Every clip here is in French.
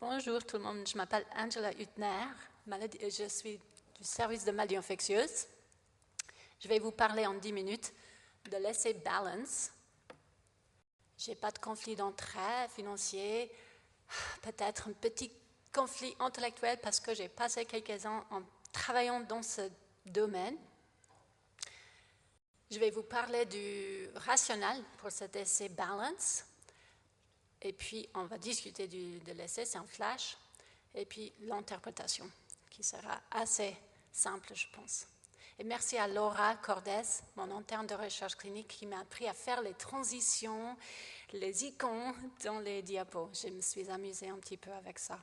Bonjour tout le monde, je m'appelle Angela Huttner, je suis du service de maladies infectieuses. Je vais vous parler en 10 minutes de l'essai Balance. Je n'ai pas de conflit d'entrée financier, peut-être un petit conflit intellectuel parce que j'ai passé quelques ans en travaillant dans ce domaine. Je vais vous parler du rationnel pour cet essai Balance. Et puis, on va discuter de l'essai, c'est un flash. Et puis, l'interprétation, qui sera assez simple, je pense. Et merci à Laura Cordes, mon interne de recherche clinique, qui m'a appris à faire les transitions, les icônes dans les diapos. Je me suis amusée un petit peu avec ça.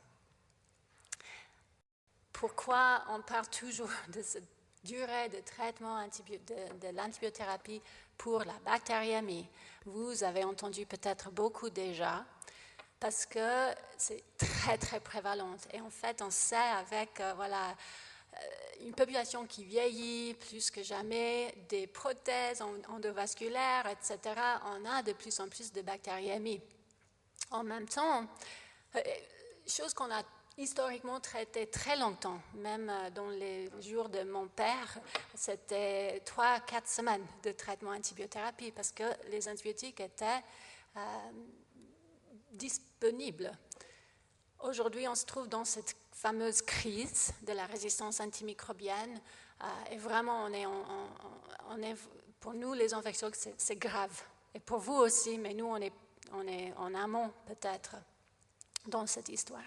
Pourquoi on parle toujours de cette durée de traitement de l'antibiothérapie pour la bactériémie? Vous avez entendu peut-être beaucoup déjà, parce que c'est très, très prévalent. Et en fait, on sait avec une population qui vieillit plus que jamais, des prothèses endovasculaires, etc., on a de plus en plus de bactériémie. En même temps, chose qu'on a historiquement traité très longtemps, même dans les jours de mon père, c'était 3-4 semaines de traitement antibiothérapie parce que les antibiotiques étaient disponibles. Aujourd'hui, on se trouve dans cette fameuse crise de la résistance antimicrobienne et vraiment, pour nous, les infectiologues, c'est grave. Et pour vous aussi, mais nous, on est en amont peut-être dans cette histoire.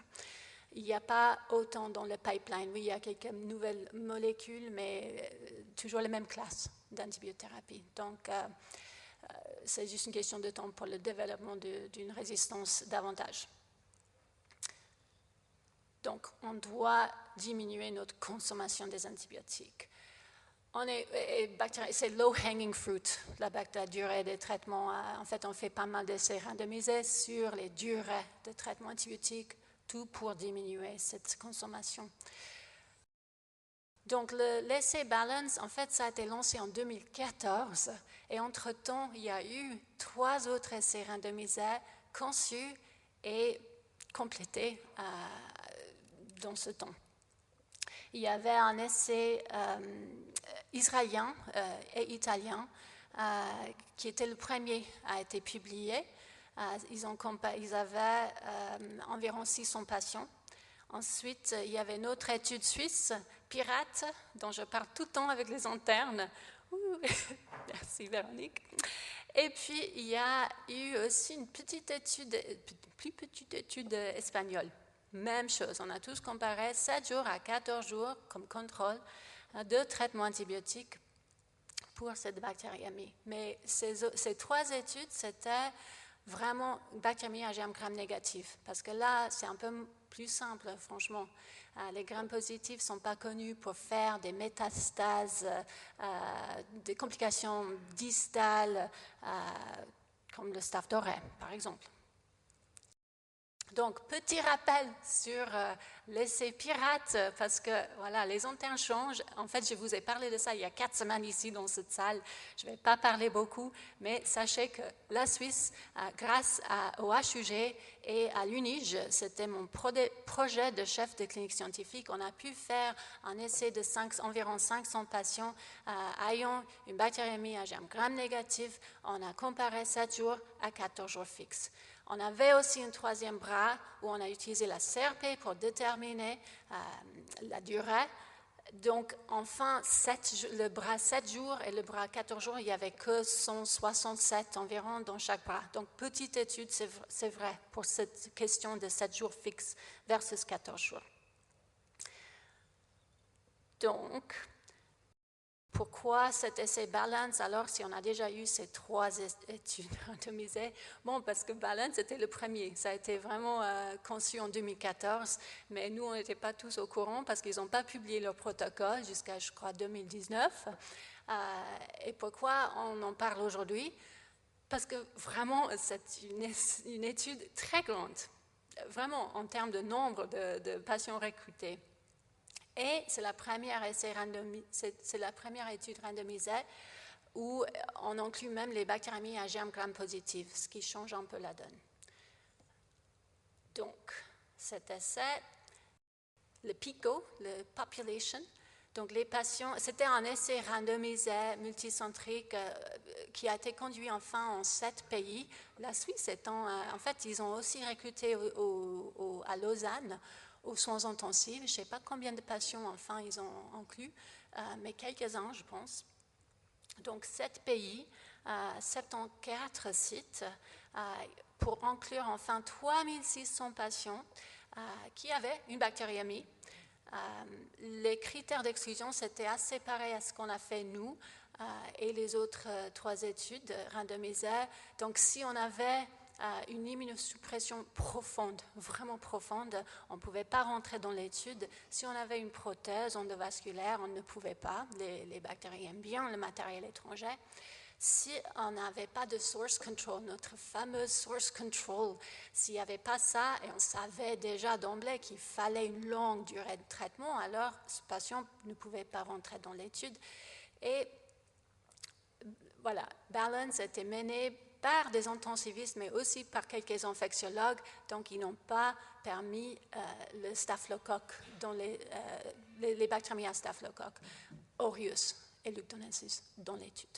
Il n'y a pas autant dans le pipeline. Oui, il y a quelques nouvelles molécules, mais toujours les mêmes classes d'antibiothérapie. Donc, c'est juste une question de temps pour le développement d'une résistance davantage. Donc, on doit diminuer notre consommation des antibiotiques. C'est low-hanging fruit, la durée des traitements. En fait, on fait pas mal d'essais randomisés sur les durées de traitement antibiotique, tout pour diminuer cette consommation. Donc, l'essai Balance, en fait, ça a été lancé en 2014 et entre-temps, il y a eu 3 autres essais randomisés conçus et complétés dans ce temps. Il y avait un essai israélien et italien qui était le premier à être publié. Ils avaient environ 600 patients. Ensuite, il y avait une autre étude suisse, Pirate, dont je parle tout le temps avec les internes. Merci Véronique. Et puis, il y a eu aussi une plus petite étude espagnole. Même chose, on a tous comparé 7 jours à 14 jours comme contrôle de traitement antibiotique pour cette bactériémie. Mais ces 3 études, c'était vraiment bactériémie IgM gram négatif. Parce que là, c'est un peu plus simple, franchement. Les grammes positifs ne sont pas connus pour faire des métastases, des complications distales, comme le Staph aureus, par exemple. Donc, petit rappel sur l'essai Pirate, parce que voilà, les internes changent. En fait, je vous ai parlé de ça il y a 4 semaines ici dans cette salle. Je ne vais pas parler beaucoup, mais sachez que la Suisse, grâce au HUG et à l'UNIGE, c'était mon projet de chef de clinique scientifique, on a pu faire un essai de environ 500 patients ayant une bactériémie IgM gram négative. On a comparé 7 jours à 14 jours fixes. On avait aussi un 3e bras où on a utilisé la CRP pour déterminer la durée. Donc, enfin, le bras 7 jours et le bras 14 jours, il n'y avait que 167 environ dans chaque bras. Donc, petite étude, c'est vrai, pour cette question de 7 jours fixes versus 14 jours. Donc, pourquoi cet essai Balance, alors si on a déjà eu ces 3 études randomisées? Bon, parce que Balance était le premier. Ça a été vraiment conçu en 2014, mais nous, on n'était pas tous au courant parce qu'ils n'ont pas publié leur protocole jusqu'à, je crois, 2019. Et pourquoi on en parle aujourd'hui? Parce que vraiment, c'est une étude très grande, vraiment en termes de nombre de patients recrutés. Et c'est la première étude randomisée où on inclut même les bactériémies IgM gram positives, ce qui change un peu la donne. Donc, cet essai, le PICO, le Population. Donc les patients, c'était un essai randomisé, multicentrique, qui a été conduit enfin en 7 pays. La Suisse étant, en fait, ils ont aussi recruté à Lausanne aux soins intensifs. Je ne sais pas combien de patients enfin ils ont inclus, mais quelques-uns, je pense. Donc 7 pays, 74 sites, pour inclure enfin 3600 patients qui avaient une bactériémie. Les critères d'exclusion, c'était assez pareil à ce qu'on a fait nous et les autres 3 études randomisées. Donc si on avait une immunosuppression profonde, vraiment profonde, on ne pouvait pas rentrer dans l'étude. Si on avait une prothèse endovasculaire, on ne pouvait pas. Les bactéries aiment bien le matériel étranger. Si on n'avait pas de source control, notre fameuse source control, s'il n'y avait pas ça, et on savait déjà d'emblée qu'il fallait une longue durée de traitement, alors ce patient ne pouvait pas rentrer dans l'étude. Et voilà, Balance était mené par des intensivistes, mais aussi par quelques infectiologues, donc ils n'ont pas permis le staphylocoque, dans les bactéries à staphylocoque, aureus et leuctonensis dans l'étude.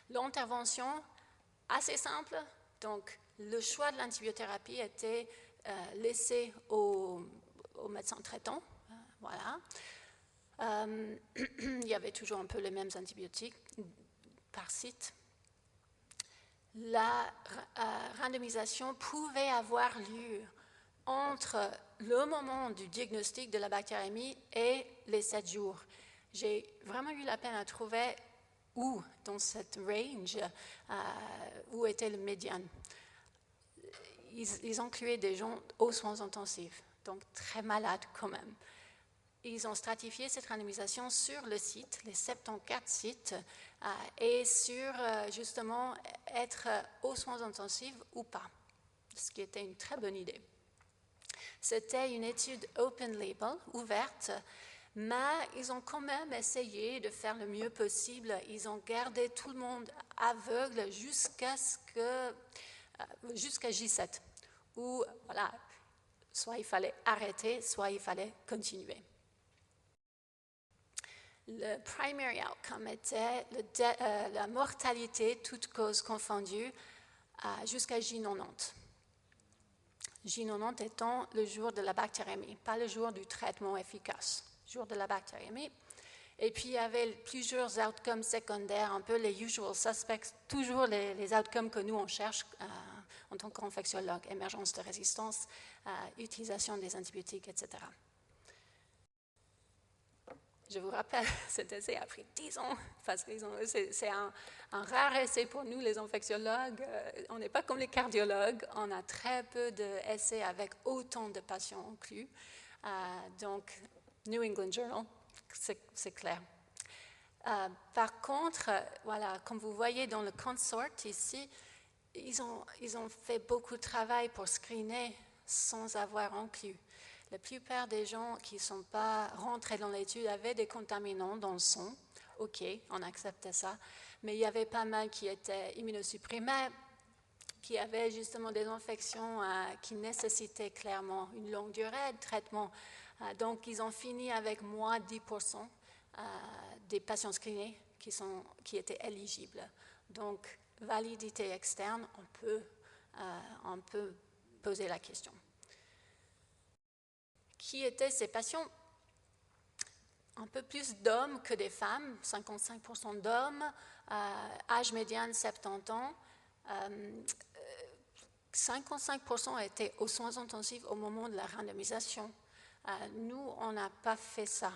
L'intervention, assez simple, donc le choix de l'antibiothérapie était laissé au médecin traitant, voilà. Il y avait toujours un peu les mêmes antibiotiques par site. La randomisation pouvait avoir lieu entre le moment du diagnostic de la bactériémie et les 7 jours. J'ai vraiment eu la peine à trouver où, dans cette range, où était le médian. Ils incluaient des gens aux soins intensifs, donc très malades quand même. Ils ont stratifié cette randomisation sur le site, les 74 sites, et sur justement être aux soins intensifs ou pas, ce qui était une très bonne idée. C'était une étude open label, ouverte, mais ils ont quand même essayé de faire le mieux possible. Ils ont gardé tout le monde aveugle jusqu'à J7, où voilà, soit il fallait arrêter, soit il fallait continuer. Le primary outcome était la mortalité, toutes causes confondues, jusqu'à J90. J90 étant le jour de la bactériémie, pas le jour du traitement efficace, jour de la bactériémie. Et puis il y avait plusieurs outcomes secondaires, un peu les usual suspects, toujours les outcomes que nous on cherche en tant qu'infectiologue, émergence de résistance, utilisation des antibiotiques, etc. Je vous rappelle, cet essai a pris 10 ans, parce que c'est un rare essai pour nous, les infectiologues. On n'est pas comme les cardiologues, on a très peu d'essais avec autant de patients inclus. Donc, New England Journal, c'est clair. Par contre, voilà, comme vous voyez dans le consort ici, ils ont fait beaucoup de travail pour screener sans avoir inclus. La plupart des gens qui ne sont pas rentrés dans l'étude avaient des contaminants dans le sang. OK, on acceptait ça. Mais il y avait pas mal qui étaient immunosupprimés, qui avaient justement des infections qui nécessitaient clairement une longue durée de traitement. Donc, ils ont fini avec moins de 10% des patients screenés qui étaient éligibles. Donc, validité externe, on peut poser la question. Qui étaient ces patients? Un peu plus d'hommes que des femmes, 55% d'hommes, âge médian 70 ans. 55% étaient aux soins intensifs au moment de la randomisation. Nous, on n'a pas fait ça.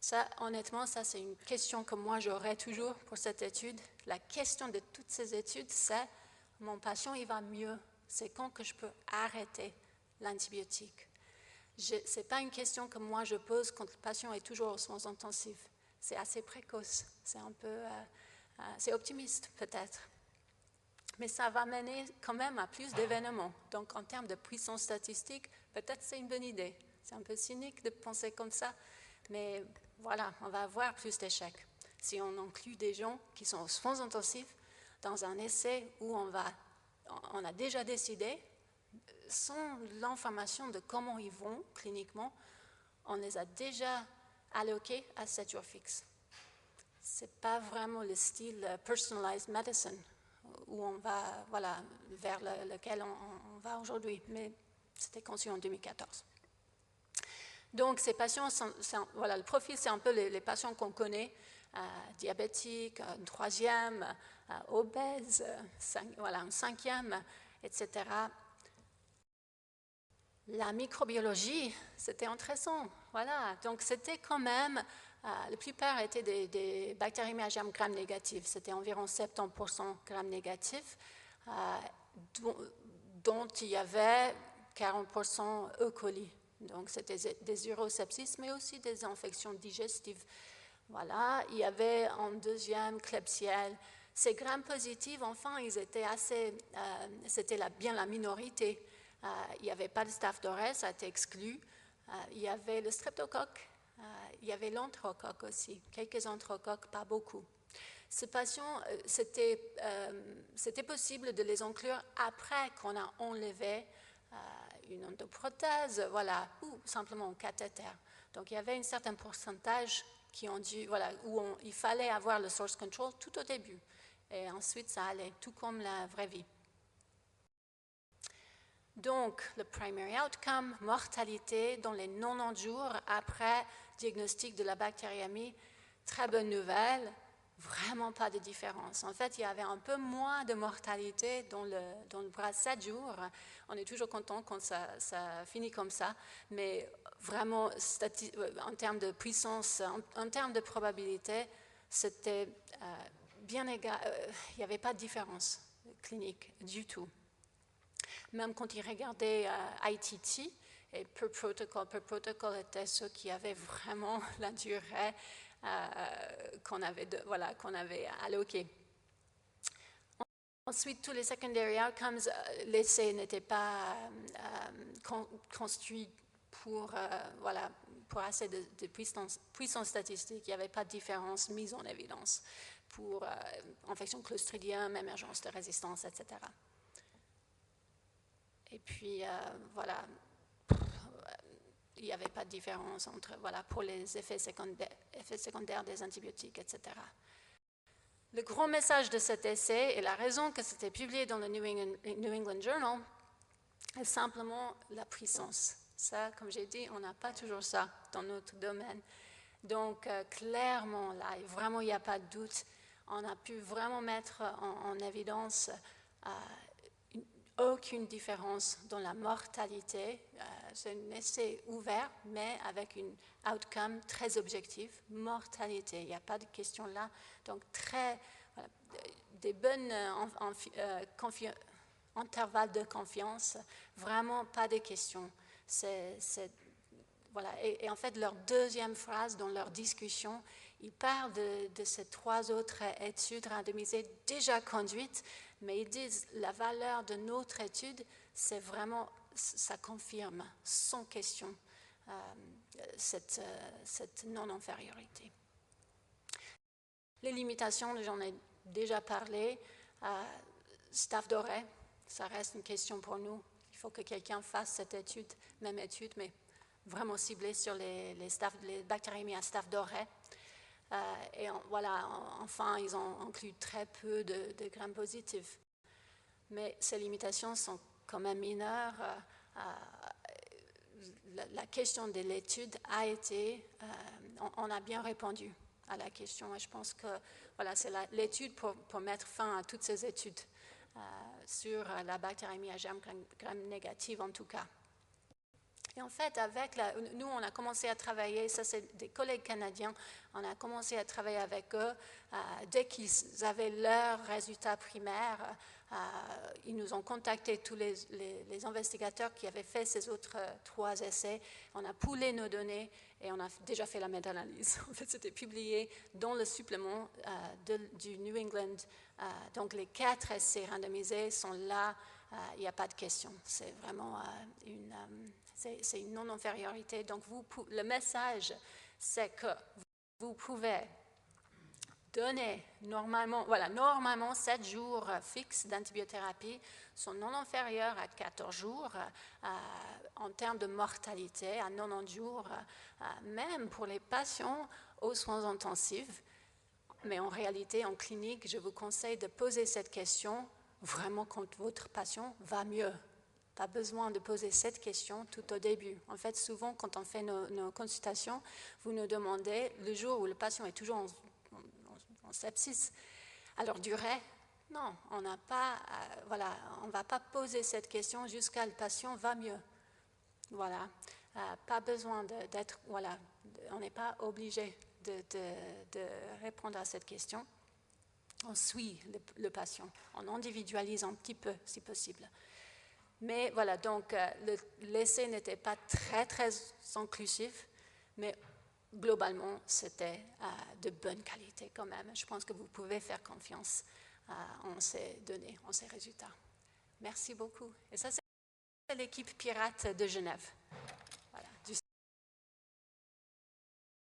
Ça, honnêtement, ça c'est une question que moi j'aurais toujours pour cette étude. La question de toutes ces études, c'est mon patient, il va mieux. C'est quand que je peux arrêter l'antibiotique? Ce n'est pas une question que moi je pose quand le patient est toujours aux soins intensifs. C'est assez précoce, c'est un peu, c'est optimiste peut-être. Mais ça va mener quand même à plus d'événements. Donc en termes de puissance statistique, peut-être c'est une bonne idée. C'est un peu cynique de penser comme ça, mais voilà, on va avoir plus d'échecs. Si on inclut des gens qui sont aux soins intensifs dans un essai où on a déjà décidé sans l'information de comment ils vont cliniquement, on les a déjà alloqués à 7 jours fixes. Ce n'est pas vraiment le style personalized medicine où on va, voilà, vers lequel on va aujourd'hui, mais c'était conçu en 2014. Donc, ces patients, voilà, le profil, c'est un peu les patients qu'on connaît, diabétiques, un troisième, obèse, voilà, un cinquième, etc. La microbiologie, c'était intéressant, voilà. Donc, c'était quand même, la plupart étaient des bactéries à germes gram négatifs, c'était environ 70% gram négatifs, dont il y avait 40% E. coli. Donc, c'était des urosepsis, mais aussi des infections digestives. Voilà, il y avait un deuxième Klebsiella. Ces grammes positifs, enfin, ils étaient assez, c'était bien la minorité. Il n'y avait pas de Staph aureus, ça a été exclu. Il y avait le streptocoque, il y avait l'enterocoque aussi, quelques enterocoques, pas beaucoup. Ces patients, c'était possible de les inclure après qu'on a enlevé une endoprothèse, voilà, ou simplement un cathéter. Donc il y avait un certain pourcentage qui ont dû, voilà, où il fallait avoir le source control tout au début. Et ensuite, ça allait, tout comme la vraie vie. Donc, le primary outcome, mortalité dans les 90 jours après diagnostic de la bactériémie, très bonne nouvelle, vraiment pas de différence. En fait, il y avait un peu moins de mortalité dans le bras 7 jours. On est toujours content quand ça finit comme ça, mais vraiment, en termes de puissance, en termes de probabilité, c'était bien égal. Il n'y avait pas de différence clinique du tout. Même quand ils regardaient ITT, et per protocol était ceux qui avaient vraiment la durée qu'on avait alloquée. Ensuite, tous les secondary outcomes, l'essai n'était pas construit pour assez de puissance statistique. Il n'y avait pas de différence mise en évidence pour infection clostridium, émergence de résistance, etc. Et puis, voilà, il n'y avait pas de différence entre, voilà, pour les effets secondaires des antibiotiques, etc. Le grand message de cet essai, et la raison que c'était publié dans le New England Journal, est simplement la puissance. Ça, comme j'ai dit, on n'a pas toujours ça dans notre domaine. Donc, clairement, là, vraiment, il n'y a pas de doute. On a pu vraiment mettre en évidence aucune différence dans la mortalité. C'est un essai ouvert, mais avec une outcome très objectif, mortalité. Il n'y a pas de question là. Donc, des bonnes intervalles de confiance, vraiment pas de questions. Voilà. Et en fait, leur deuxième phrase dans leur discussion, ils parlent de ces 3 autres études randomisées déjà conduites, mais ils disent la valeur de notre étude, c'est vraiment, ça confirme sans question cette non-infériorité. Les limitations, j'en ai déjà parlé. Staph aureus, ça reste une question pour nous. Il faut que quelqu'un fasse cette étude, même étude, mais vraiment ciblée sur les bactériémies à Staph aureus. Et voilà, enfin, ils ont inclus très peu de grammes positifs. Mais ces limitations sont quand même mineures. La question de l'étude a été, on a bien répondu à la question. Et je pense que voilà, c'est l'étude pour mettre fin à toutes ces études sur la bactériémie à germes gram négative en tout cas. Et en fait, nous, on a commencé à travailler, ça c'est des collègues canadiens, on a commencé à travailler avec eux dès qu'ils avaient leurs résultats primaires. Ils nous ont contacté, tous les investigateurs qui avaient fait ces autres 3 essais. On a poolé nos données et on a déjà fait la méta-analyse. En fait, c'était publié dans le supplément du New England. Donc, les 4 essais randomisés sont là. Il n'y a pas de question. C'est vraiment c'est une non-infériorité. Donc, le message, c'est que vous pouvez données, normalement 7 jours fixes d'antibiothérapie sont non inférieurs à 14 jours en termes de mortalité, à 90 jours, même pour les patients aux soins intensifs. Mais en réalité, en clinique, je vous conseille de poser cette question vraiment quand votre patient va mieux. Pas besoin de poser cette question tout au début. En fait, souvent, quand on fait nos consultations, vous nous demandez le jour où le patient est toujours en sepsis. Alors, durée, non, on n'a pas, on ne va pas poser cette question jusqu'à le patient va mieux. Voilà, pas besoin d'être, on n'est pas obligé de répondre à cette question. On suit le patient, on individualise un petit peu si possible. Mais voilà, donc l'essai n'était pas très inclusif, mais globalement, c'était de bonne qualité quand même. Je pense que vous pouvez faire confiance en ces données, en ces résultats. Merci beaucoup. Et ça, c'est l'équipe pirate de Genève.